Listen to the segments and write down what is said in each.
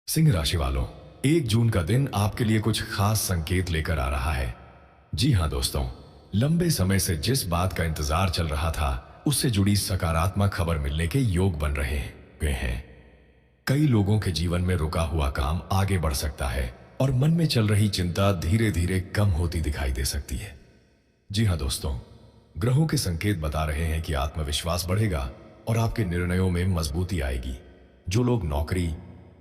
सिंह राशि वालों, 1 जून का दिन आपके लिए कुछ खास संकेत लेकर आ रहा है। जी हाँ दोस्तों, लंबे समय से जिस बात का इंतजार चल रहा था, उससे जुड़ी सकारात्मक खबर मिलने के योग बन रहे हैं। कई लोगों के जीवन में रुका हुआ काम आगे बढ़ सकता है और मन में चल रही चिंता धीरे धीरे कम होती दिखाई दे सकती है। जी हाँ दोस्तों, ग्रहों के संकेत बता रहे हैं कि आत्मविश्वास बढ़ेगा और आपके निर्णयों में मजबूती आएगी। जो लोग नौकरी,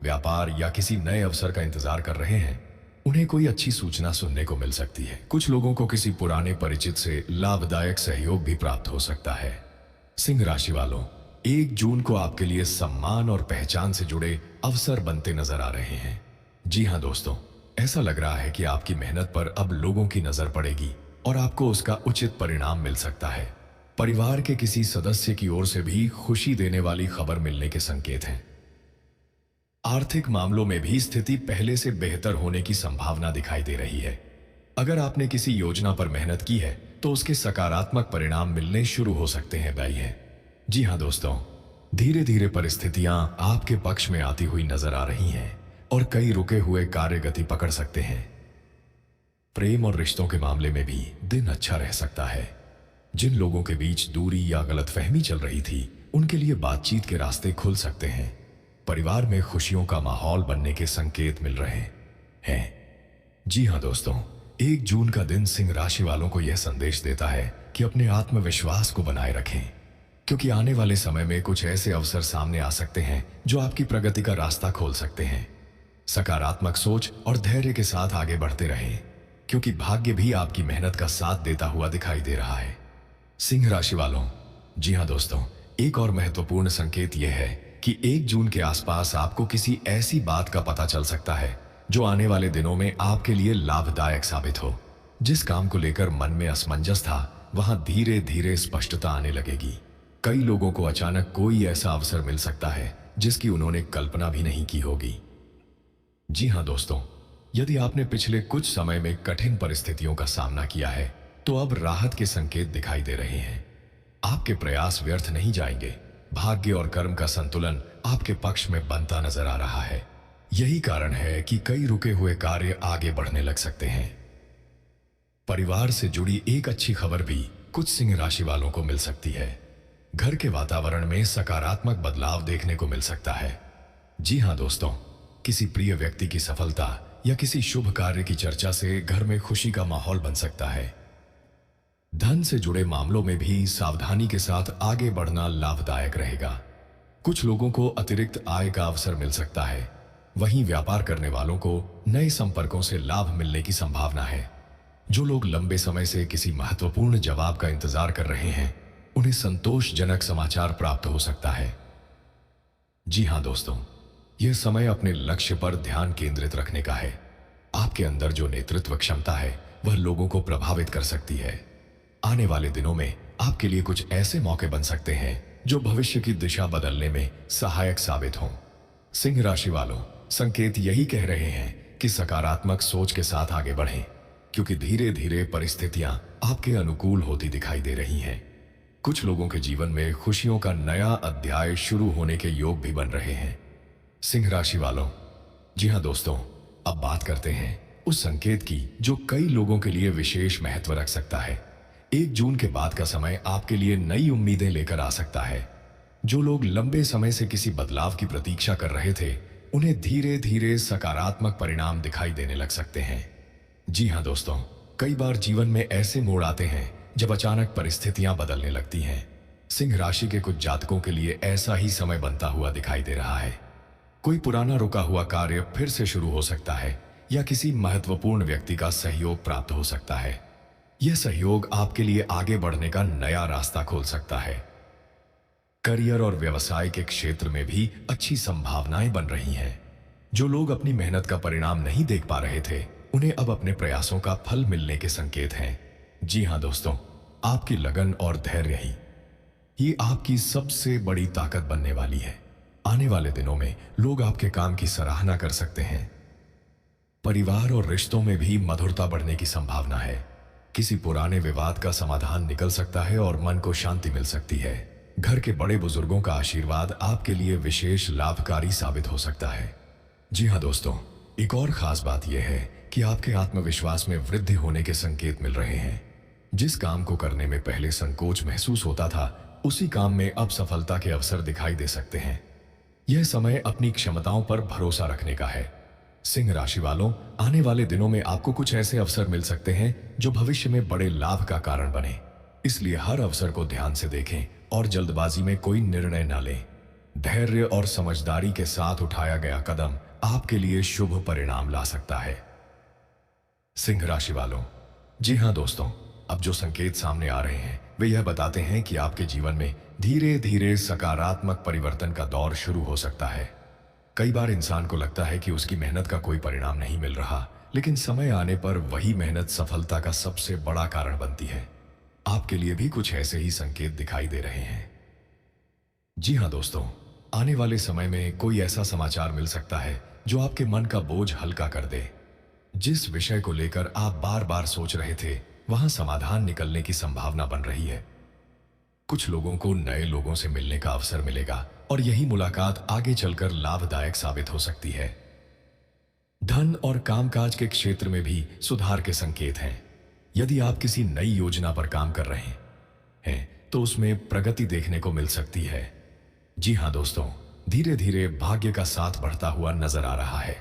व्यापार या किसी नए अवसर का इंतजार कर रहे हैं, उन्हें कोई अच्छी सूचना सुनने को मिल सकती है। कुछ लोगों को किसी पुराने परिचित से लाभदायक सहयोग भी प्राप्त हो सकता है। सिंह राशि वालों, 1 जून को आपके लिए सम्मान और पहचान से जुड़े अवसर बनते नजर आ रहे हैं। जी हाँ दोस्तों, ऐसा लग रहा है कि आपकी मेहनत पर अब लोगों की नजर पड़ेगी और आपको उसका उचित परिणाम मिल सकता है। परिवार के किसी सदस्य की ओर से भी खुशी देने वाली खबर मिलने के संकेत हैं। आर्थिक मामलों में भी स्थिति पहले से बेहतर होने की संभावना दिखाई दे रही है। अगर आपने किसी योजना पर मेहनत की है तो उसके सकारात्मक परिणाम मिलने शुरू हो सकते हैं भाई है। जी हाँ दोस्तों, धीरे धीरे परिस्थितियां आपके पक्ष में आती हुई नजर आ रही हैं और कई रुके हुए कार्य गति पकड़ सकते हैं। प्रेम और रिश्तों के मामले में भी दिन अच्छा रह सकता है। जिन लोगों के बीच दूरी या गलतफहमी चल रही थी, उनके लिए बातचीत के रास्ते खुल सकते हैं। परिवार में खुशियों का माहौल बनने के संकेत मिल रहे हैं। जी हाँ दोस्तों, 1 जून का दिन सिंह राशि वालों को यह संदेश देता है कि अपने आत्मविश्वास को बनाए रखें, क्योंकि आने वाले समय में कुछ ऐसे अवसर सामने आ सकते हैं जो आपकी प्रगति का रास्ता खोल सकते हैं। सकारात्मक सोच और धैर्य के साथ आगे बढ़ते रहें, क्योंकि भाग्य भी आपकी मेहनत का साथ देता हुआ दिखाई दे रहा है। सिंह राशि वालों, जी हाँ दोस्तों, एक और महत्वपूर्ण संकेत यह है कि 1 जून के आसपास आपको किसी ऐसी बात का पता चल सकता है जो आने वाले दिनों में आपके लिए लाभदायक साबित हो। जिस काम को लेकर मन में असमंजस था, वहां धीरे धीरे स्पष्टता आने लगेगी। कई लोगों को अचानक कोई ऐसा अवसर मिल सकता है जिसकी उन्होंने कल्पना भी नहीं की होगी। जी हाँ दोस्तों, यदि आपने पिछले कुछ समय में कठिन परिस्थितियों का सामना किया है, तो अब राहत के संकेत दिखाई दे रहे हैं। आपके प्रयास व्यर्थ नहीं जाएंगे। भाग्य और कर्म का संतुलन आपके पक्ष में बनता नजर आ रहा है। यही कारण है कि कई रुके हुए कार्य आगे बढ़ने लग सकते हैं। परिवार से जुड़ी एक अच्छी खबर भी कुछ सिंह राशि वालों को मिल सकती है। घर के वातावरण में सकारात्मक बदलाव देखने को मिल सकता है। जी हाँ दोस्तों, किसी प्रिय व्यक्ति की सफलता या किसी शुभ कार्य की चर्चा से घर में खुशी का माहौल बन सकता है। धन से जुड़े मामलों में भी सावधानी के साथ आगे बढ़ना लाभदायक रहेगा। कुछ लोगों को अतिरिक्त आय का अवसर मिल सकता है। वहीं व्यापार करने वालों को नए संपर्कों से लाभ मिलने की संभावना है। जो लोग लंबे समय से किसी महत्वपूर्ण जवाब का इंतजार कर रहे हैं, उन्हें संतोषजनक समाचार प्राप्त हो सकता है। जी हाँ दोस्तों, यह समय अपने लक्ष्य पर ध्यान केंद्रित रखने का है। आपके अंदर जो नेतृत्व क्षमता है, वह लोगों को प्रभावित कर सकती है। आने वाले दिनों में आपके लिए कुछ ऐसे मौके बन सकते हैं जो भविष्य की दिशा बदलने में सहायक साबित हों। सिंह राशि वालों, संकेत यही कह रहे हैं कि सकारात्मक सोच के साथ आगे बढ़ें, क्योंकि धीरे धीरे परिस्थितियां आपके अनुकूल होती दिखाई दे रही हैं। कुछ लोगों के जीवन में खुशियों का नया अध्याय शुरू होने के योग भी बन रहे हैं। सिंह राशि वालों, जी हाँ दोस्तों, अब बात करते हैं उस संकेत की जो कई लोगों के लिए विशेष महत्व रख सकता है। 1 जून के बाद का समय आपके लिए नई उम्मीदें लेकर आ सकता है। जो लोग लंबे समय से किसी बदलाव की प्रतीक्षा कर रहे थे, उन्हें धीरे धीरे सकारात्मक परिणाम दिखाई देने लग सकते हैं। जी हाँ दोस्तों, कई बार जीवन में ऐसे मोड़ आते हैं जब अचानक परिस्थितियां बदलने लगती हैं। सिंह राशि के कुछ जातकों के लिए ऐसा ही समय बनता हुआ दिखाई दे रहा है। कोई पुराना रुका हुआ कार्य फिर से शुरू हो सकता है या किसी महत्वपूर्ण व्यक्ति का सहयोग प्राप्त हो सकता है। यह सहयोग आपके लिए आगे बढ़ने का नया रास्ता खोल सकता है। करियर और व्यवसाय के क्षेत्र में भी अच्छी संभावनाएं बन रही हैं। जो लोग अपनी मेहनत का परिणाम नहीं देख पा रहे थे, उन्हें अब अपने प्रयासों का फल मिलने के संकेत हैं। जी हाँ दोस्तों, आपकी लगन और धैर्य ही ये आपकी सबसे बड़ी ताकत बनने वाली है। आने वाले दिनों में लोग आपके काम की सराहना कर सकते हैं। परिवार और रिश्तों में भी मधुरता बढ़ने की संभावना है। किसी पुराने विवाद का समाधान निकल सकता है और मन को शांति मिल सकती है। घर के बड़े बुजुर्गों का आशीर्वाद आपके लिए विशेष लाभकारी साबित हो सकता है। जी हाँ दोस्तों, एक और खास बात यह है कि आपके आत्मविश्वास में वृद्धि होने के संकेत मिल रहे हैं। जिस काम को करने में पहले संकोच महसूस होता था, उसी काम में अब सफलता के अवसर दिखाई दे सकते हैं। यह समय अपनी क्षमताओं पर भरोसा रखने का है। सिंह राशि वालों, आने वाले दिनों में आपको कुछ ऐसे अवसर मिल सकते हैं जो भविष्य में बड़े लाभ का कारण बने। इसलिए हर अवसर को ध्यान से देखें और जल्दबाजी में कोई निर्णय न लें। धैर्य और समझदारी के साथ उठाया गया कदम आपके लिए शुभ परिणाम ला सकता है। सिंह राशि वालों, जी हाँ दोस्तों, अब जो संकेत सामने आ रहे हैं वे यह बताते हैं कि आपके जीवन में धीरे धीरे सकारात्मक परिवर्तन का दौर शुरू हो सकता है। कई बार इंसान को लगता है कि उसकी मेहनत का कोई परिणाम नहीं मिल रहा, लेकिन समय आने पर वही मेहनत सफलता का सबसे बड़ा कारण बनती है। आपके लिए भी कुछ ऐसे ही संकेत दिखाई दे रहे हैं। जी हाँ दोस्तों, आने वाले समय में कोई ऐसा समाचार मिल सकता है जो आपके मन का बोझ हल्का कर दे। जिस विषय को लेकर आप बार बार सोच रहे थे, वहां समाधान निकलने की संभावना बन रही है। कुछ लोगों को नए लोगों से मिलने का अवसर मिलेगा और यही मुलाकात आगे चलकर लाभदायक साबित हो सकती है। धन और कामकाज के क्षेत्र में भी सुधार के संकेत हैं। यदि आप किसी नई योजना पर काम कर रहे हैं तो उसमें प्रगति देखने को मिल सकती है। जी हाँ दोस्तों, धीरे धीरे भाग्य का साथ बढ़ता हुआ नजर आ रहा है।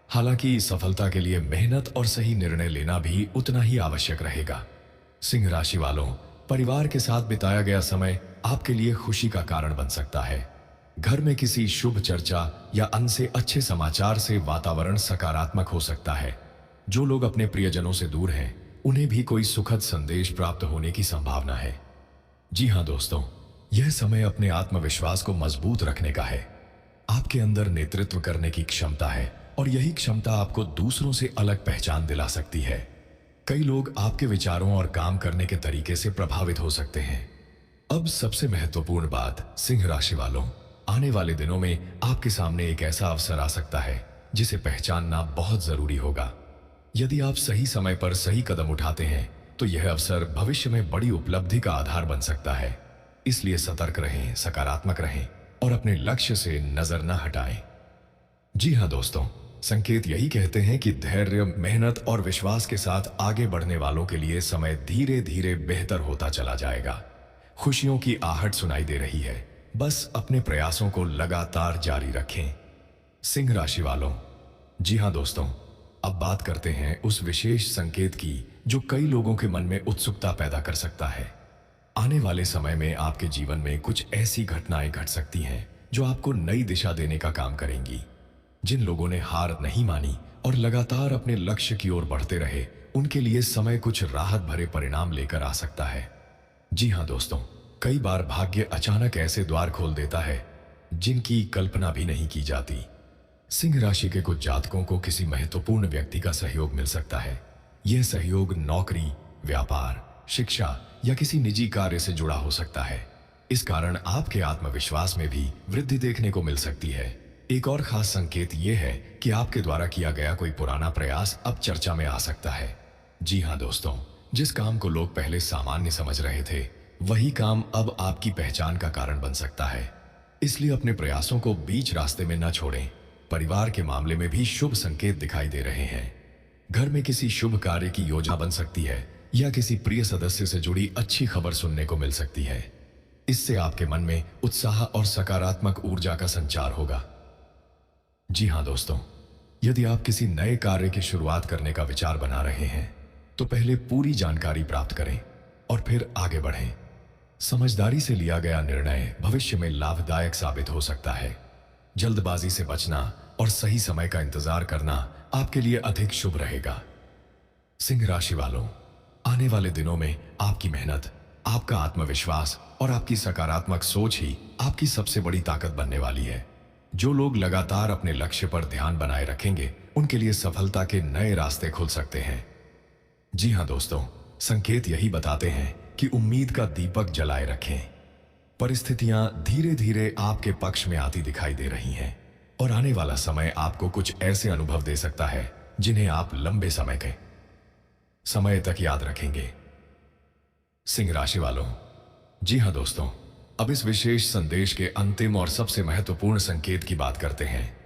हालांकि सफलता के लिए मेहनत और सही निर्णय लेना भी उतना ही आवश्यक रहेगा। सिंह राशि वालों, परिवार के साथ बिताया गया समय आपके लिए खुशी का कारण बन सकता है। घर में किसी शुभ चर्चा या अन्य से अच्छे समाचार से वातावरण सकारात्मक हो सकता है। जो लोग अपने प्रियजनों से दूर हैं, उन्हें भी कोई सुखद संदेश प्राप्त होने की संभावना है। जी हाँ दोस्तों, यह समय अपने आत्मविश्वास को मजबूत रखने का है। आपके अंदर नेतृत्व करने की क्षमता है और यही क्षमता आपको दूसरों से अलग पहचान दिला सकती है। कई लोग आपके विचारों और काम करने के तरीके से प्रभावित हो सकते हैं। अब सबसे महत्वपूर्ण बात, सिंह राशि वालों, आने वाले दिनों में आपके सामने एक ऐसा अवसर आ सकता है जिसे पहचानना बहुत जरूरी होगा। यदि आप सही समय पर सही कदम उठाते हैं तो यह अवसर भविष्य में बड़ी उपलब्धि का आधार बन सकता है। इसलिए सतर्क रहें, सकारात्मक रहें और अपने लक्ष्य से नजर न हटाएं। जी हाँ दोस्तों, संकेत यही कहते हैं कि धैर्य, मेहनत और विश्वास के साथ आगे बढ़ने वालों के लिए समय धीरे धीरे बेहतर होता चला जाएगा। खुशियों की आहट सुनाई दे रही है, बस अपने प्रयासों को लगातार जारी रखें। सिंह राशि वालों, जी हाँ दोस्तों, अब बात करते हैं उस विशेष संकेत की जो कई लोगों के मन में उत्सुकता पैदा कर सकता है। आने वाले समय में आपके जीवन में कुछ ऐसी घटनाएं घट सकती हैं जो आपको नई दिशा देने का काम करेंगी। जिन लोगों ने हार नहीं मानी और लगातार अपने लक्ष्य की ओर बढ़ते रहे, उनके लिए समय कुछ राहत भरे परिणाम लेकर आ सकता है। जी हाँ दोस्तों, कई बार भाग्य अचानक ऐसे द्वार खोल देता है जिनकी कल्पना भी नहीं की जाती। सिंह राशि के कुछ जातकों को किसी महत्वपूर्ण व्यक्ति का सहयोग मिल सकता है। यह सहयोग नौकरी, व्यापार, शिक्षा या किसी निजी कार्य से जुड़ा हो सकता है। इस कारण आपके आत्मविश्वास में भी वृद्धि देखने को मिल सकती है। एक और खास संकेत यह है कि आपके द्वारा किया गया कोई पुराना प्रयास अब चर्चा में आ सकता है। जी हाँ दोस्तों, जिस काम को लोग पहले सामान्य समझ रहे थे, वही काम अब आपकी पहचान का कारण बन सकता है। इसलिए अपने प्रयासों को बीच रास्ते में न छोड़ें। परिवार के मामले में भी शुभ संकेत दिखाई दे रहे हैं। घर में किसी शुभ कार्य की योजना बन सकती है या किसी प्रिय सदस्य से जुड़ी अच्छी खबर सुनने को मिल सकती है। इससे आपके मन में उत्साह और सकारात्मक ऊर्जा का संचार होगा। जी हाँ दोस्तों, यदि आप किसी नए कार्य की शुरुआत करने का विचार बना रहे हैं तो पहले पूरी जानकारी प्राप्त करें और फिर आगे बढ़ें। समझदारी से लिया गया निर्णय भविष्य में लाभदायक साबित हो सकता है। जल्दबाजी से बचना और सही समय का इंतजार करना आपके लिए अधिक शुभ रहेगा। सिंह राशि वालों, आने वाले दिनों में आपकी मेहनत, आपका आत्मविश्वास और आपकी सकारात्मक सोच ही आपकी सबसे बड़ी ताकत बनने वाली है। जो लोग लगातार अपने लक्ष्य पर ध्यान बनाए रखेंगे, उनके लिए सफलता के नए रास्ते खुल सकते हैं। जी हाँ दोस्तों, संकेत यही बताते हैं कि उम्मीद का दीपक जलाए रखें। परिस्थितियां धीरे धीरे आपके पक्ष में आती दिखाई दे रही हैं और आने वाला समय आपको कुछ ऐसे अनुभव दे सकता है जिन्हें आप लंबे समय तक याद रखेंगे। सिंह राशि वालों, जी हाँ दोस्तों, अब इस विशेष संदेश के अंतिम और सबसे महत्वपूर्ण संकेत की बात करते हैं।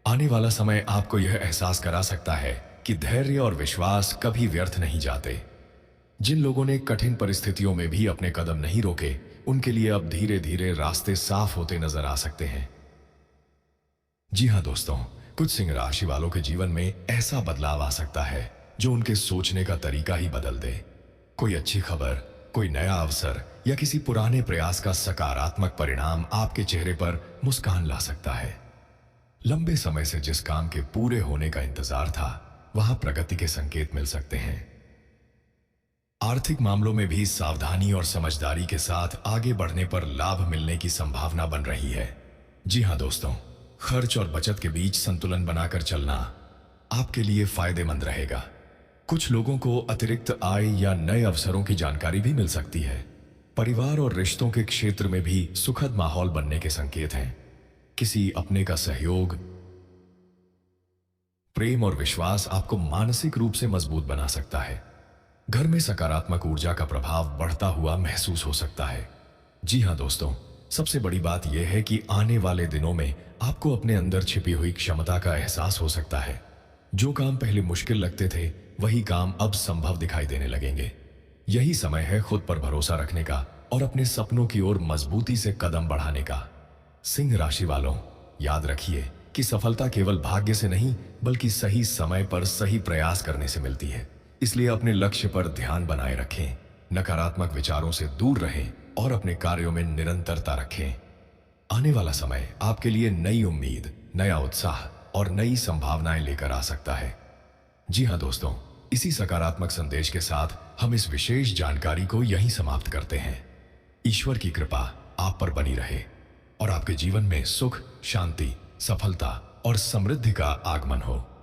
आने वाला समय आपको यह एहसास करा सकता है कि धैर्य और विश्वास कभी व्यर्थ नहीं जाते। जिन लोगों ने कठिन परिस्थितियों में भी अपने कदम नहीं रोके, उनके लिए अब धीरे धीरे रास्ते साफ होते नजर आ सकते हैं। जी हाँ दोस्तों, कुछ सिंह राशि वालों के जीवन में ऐसा बदलाव आ सकता है जो उनके सोचने का तरीका ही बदल दे। कोई अच्छी खबर, कोई नया अवसर या किसी पुराने प्रयास का सकारात्मक परिणाम आपके चेहरे पर मुस्कान ला सकता है। लंबे समय से जिस काम के पूरे होने का इंतजार था, वहां प्रगति के संकेत मिल सकते हैं। आर्थिक मामलों में भी सावधानी और समझदारी के साथ आगे बढ़ने पर लाभ मिलने की संभावना बन रही है। जी हां दोस्तों, खर्च और बचत के बीच संतुलन बनाकर चलना आपके लिए फायदेमंद रहेगा। कुछ लोगों को अतिरिक्त आय या नए अवसरों की जानकारी भी मिल सकती है। परिवार और रिश्तों के क्षेत्र में भी सुखद माहौल बनने के संकेत हैं। किसी अपने का सहयोग, प्रेम और विश्वास आपको मानसिक रूप से मजबूत बना सकता है। घर में सकारात्मक ऊर्जा का प्रभाव बढ़ता हुआ महसूस हो सकता है। जी हां दोस्तों, सबसे बड़ी बात यह है कि आने वाले दिनों में आपको अपने अंदर छिपी हुई क्षमता का एहसास हो सकता है। जो काम पहले मुश्किल लगते थे, वही काम अब संभव दिखाई देने लगेंगे। यही समय है खुद पर भरोसा रखने का और अपने सपनों की ओर मजबूती से कदम बढ़ाने का। सिंह राशि वालों, याद रखिए कि सफलता केवल भाग्य से नहीं, बल्कि सही समय पर सही प्रयास करने से मिलती है। इसलिए अपने लक्ष्य पर ध्यान बनाए रखें, नकारात्मक विचारों से दूर रहें और अपने कार्यों में निरंतरता रखें। आने वाला समय आपके लिए नई उम्मीद, नया उत्साह और नई संभावनाएं लेकर आ सकता है। जी हां दोस्तों, इसी सकारात्मक संदेश के साथ हम इस विशेष जानकारी को यहीं समाप्त करते हैं। ईश्वर की कृपा आप पर बनी रहे और आपके जीवन में सुख, शांति, सफलता और समृद्धि का आगमन हो।